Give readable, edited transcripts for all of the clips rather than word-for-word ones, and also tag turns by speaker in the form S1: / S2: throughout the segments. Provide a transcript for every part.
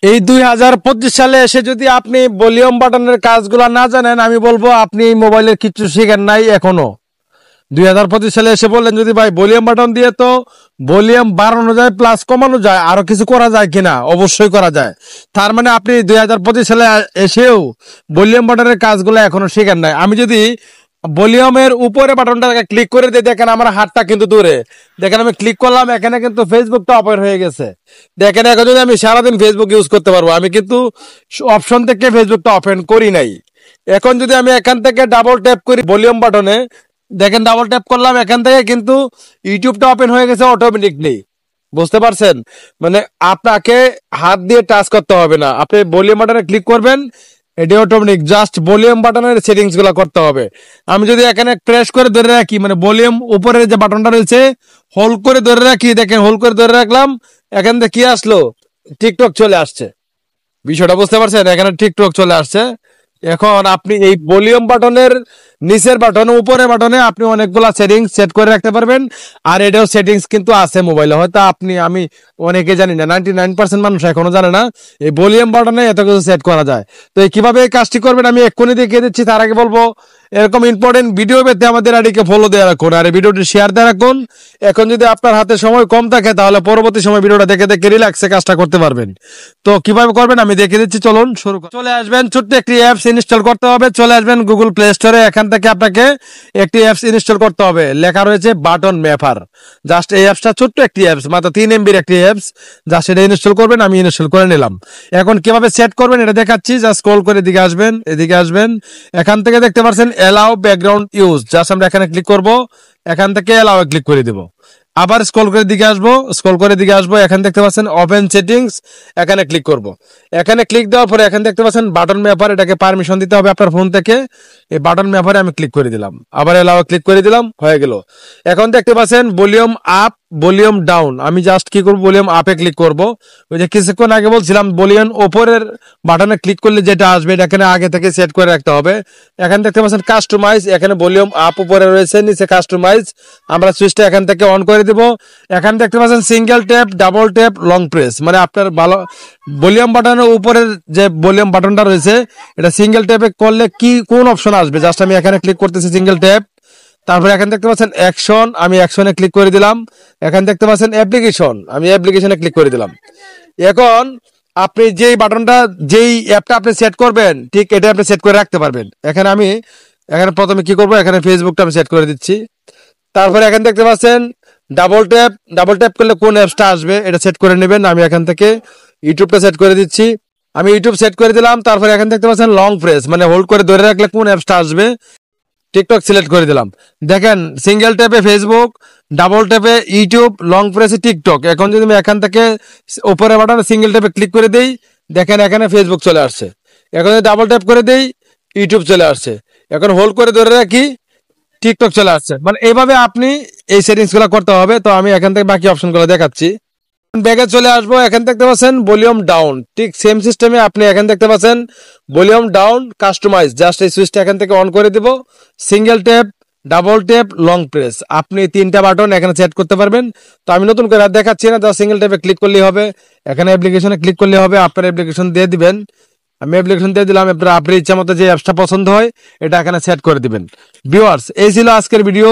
S1: এই 2025 সালে এসে যদি আপনি ভলিউম বাটনের কাজগুলো না জানেন, আমি বলবো আপনি এই মোবাইলের কিছু শেখেন নাই এখনো। 2025 সালে এসে বললেন যদি ভাই ভলিউম বাটন দিয়ে তো ভলিউম বাড়ানো যায় প্লাস কমানো যায়, আরো কিছু করা যায় কিনা? অবশ্যই করা যায়। তার মানে আপনি 2025 সালে এসেও ভলিউম বাটনের কাজগুলো এখনো শেখেন নাই। আমি যদি ভলিউমের উপরে বাটনটা ক্লিক করে দিই, দেখেন আমার হাতটা কিন্তু দূরে, দেখেন আমি ক্লিক করলাম, এখানে কিন্তু ফেসবুকটা ওপেন হয়ে গেছে। দেখেন এখন যদি আমি সারাদিন ফেসবুক ইউজ করতে পারবো, আমি কিন্তু অপশন থেকে ফেসবুকটা ওপেন করি নাই। এখন যদি আমি এখান থেকে ডাবল ট্যাপ করি ভলিউম বাটনে, দেখেন ডাবল ট্যাপ করলাম, এখান থেকে কিন্তু ইউটিউবটা ওপেন হয়ে গেছে অটোমেটিকলি। বুঝতে পারছেন? মানে আপনাকে হাত দিয়ে টাচ করতে হবে না, আপনি ভলিউম বাটনে ক্লিক করবেন, এটি অটোমেটিক জাস্ট ভলিউম বাটনের সেটিংস গুলো করতে হবে। আমি যদি এখানে প্রেস করে ধরে রাখি, মানে ভলিউম উপরের যে বাটনটা রয়েছে হোল্ড করে ধরে রাখি, দেখেন হোল্ড করে ধরে রাখলাম, এখান থেকে কি আসলো? টিকটক চলে আসছে। বিষয়টা বুঝতে পারছেন? এখানে টিকটক চলে আসছে। এখন আপনি এই ভলিউম বাটনের নিচের বাটনে উপরের বাটনে আপনি অনেকগুলা সেটিংস সেট করে রাখতে পারবেন। আর এটাও সেটিংস কিন্তু আছে মোবাইলে, হয়তো আমি অনেকে জানি না, 99% মানুষ এখনো জানে না এই ভলিউম বাটনে এত কিছু সেট করা যায়। তো কিভাবে এই কাজটি করবেন আমি এক্ষুনি দেখিয়ে দিচ্ছি। তার আগে বলবো এরকম ইম্পর্টেন্ট ভিডিও পেতে আমাদের আইডিকে ফলো দিয়ে রাখুন আর এই ভিডিওটি শেয়ার দিয়ে রাখুন। এখন যদি আপনার হাতে সময় কম থাকে তাহলে পরবর্তী সময় ভিডিওটা দেখে দেখে রিল্যাক্সে কাজটা করতে পারবেন। তো কিভাবে করবেন আমি দেখিয়ে দিচ্ছি, চলুন শুরু করি। চলে আসবেন, ছোট্ট একটি অ্যাপস ইনস্টল করতে হবে। চলে আসবেন গুগল প্লে স্টোরে, এখান থেকে আপনাকে একটি অ্যাপস ইনস্টল করতে হবে, লেখা রয়েছে বাটন ম্যাপার। জাস্ট এই অ্যাপসটা ছোট্ট একটি অ্যাপস, মাত্র 3 MB একটি অ্যাপস, জাস্ট এটা ইনস্টল করবেন। আমি ইনস্টল করে নিলাম। এখন কিভাবে সেট করবেন এটা দেখাচ্ছি। জাস্ট স্ক্রল করে এদিকে আসবেন, এদিকে আসবেন, এখান থেকে দেখতে পাচ্ছেন এলাও ব্যাকগ্রাউন্ড ইউজ, জাস্ট আমরা এখানে ক্লিক করব, এখান থেকে এলাও ক্লিক করে দিব। আবার স্ক্রল করে দিকে আসবো, স্ক্রল করে দিকে আসবো, এখানে দেখতে পাচ্ছেন ওপেন সেটিংস, এখানে ক্লিক করব। এখানে ক্লিক দেওয়ার পরে এখানে দেখতে পাচ্ছেন বাটন ম্যাপার, এটাকে পারমিশন দিতে হবে আপনার ফোন থেকে। এই বাটন ম্যাপারে আমি ক্লিক করে দিলাম, আবার এলাও ক্লিক করে দিলাম, হয়ে গেল। এখন দেখতে পাচ্ছেন ভলিউম আপ ভলিউম ডাউন, আমি জাস্ট কি করব, ভলিউম আপে ক্লিক করব। ওই যে কিছুক্ষণ আগে বলছিলাম ভলিউম উপরের বাটনে ক্লিক করলে যেটা আসবে এটা এখানে আগে থেকে সেট করে রাখতে হবে। এখানে দেখতে পাচ্ছেন কাস্টমাইজ, এখানে ভলিউম আপ উপরে রয়েছে, নিচে কাস্টমাইজ, আমরা সুইচটা এখান থেকে অন করে দিব। এখানে দেখতে পাচ্ছেন single tap, double tap, long press, মানে আপনার ভালো ভলিউম বাটনের উপরের যে ভলিউম বাটনটা রয়েছে এটা সিঙ্গেল ট্যাপে করলে কি কোন অপশন আসবে, জাস্ট আমি এখানে ক্লিক করতেছি সিঙ্গেল ট্যাপ। তারপরে এখানে দেখতে পাচ্ছেন অ্যাকশন, আমি অ্যাকশনে ক্লিক করে দিলাম। এখানে দেখতে পাচ্ছেন অ্যাপ্লিকেশন, আমি অ্যাপ্লিকেশনে ক্লিক করে দিলাম। এখন আপনি যেই বাটনটা যেই অ্যাপটা আপনি সেট করবেন ঠিক এটা আপনি সেট করে রাখতে পারবেন। এখানে প্রথমে কি করব, এখানে ফেসবুকটা আমি সেট করে দিচ্ছি। তারপরে এখানে দেখতে পাচ্ছেন ডাবল ট্যাপ, ডাবল ট্যাপ করলে কোন অ্যাপসটা আসবে এটা সেট করে নেবেন। আমি এখান থেকে ইউটিউবটা সেট করে দিচ্ছি, আমি ইউটিউব সেট করে দিলাম। তারপরে এখানে দেখতে পাচ্ছেন লং প্রেস, মানে হোল্ড করে ধরে রাখলে কোন অ্যাপসটা আসবে, টিকটক সিলেক্ট করে দিলাম। দেখেন সিঙ্গেল ট্যাপে ফেসবুক, ডাবল ট্যাপে ইউটিউব, লং প্রেসে টিকটক। এখন যদি আমি এখান থেকে উপরে বাটনে সিঙ্গেল ট্যাপে ক্লিক করে দেই, দেখেন এখানে ফেসবুক চলে আসছে। এখন যদি ডাবল ট্যাপ করে দেই ইউটিউব চলে আসছে। এখন হোল্ড করে ধরে রাখি টিকটক চলে আসছে। মানে এইভাবে আপনি এই সেটিংস গুলো করতে হবে। তো আমি এখান থেকে বাকি অপশন গুলো দেখাচ্ছি। ব্যাগে চলে আসবো, এখানে দেখতে পাচ্ছেন ভলিউম ডাউন, ঠিক সেম সিস্টেমে আপনি এখানে দেখতে পাচ্ছেন ভলিউম ডাউন কাস্টমাইজ, জাস্ট এই সুইচটা এখান থেকে অন করে দিব। Single tap, double tap, long press, আপনি 3টা বাটন এখানে সেট করতে পারবেন। তো আমি নতুন করে আর দেখাচ্ছি না, জাস্ট সিঙ্গেল ট্যাপে ক্লিক করলেই হবে, এখানে অ্যাপ্লিকেশনে ক্লিক করলে হবে, আপনার অ্যাপ্লিকেশন দিয়ে দিবেন। আমি অ্যাপ্লিকেশন দিয়ে দিলাম, আপনার ইচ্ছা মতো যে অ্যাপসটা পছন্দ হয় এটা এখানে সেট করে দিবেন। ভিউয়ার্স, এই ছিল আজকের ভিডিও।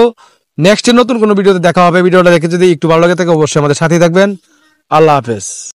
S1: নেক্সট নতুন কোনো ভিডিওতে দেখা হবে। ভিডিওটা দেখে যদি একটু ভালো লাগে থাকে অবশ্যই আমাদের সাথেই থাকবেন। আল্লাহ হাফেজ।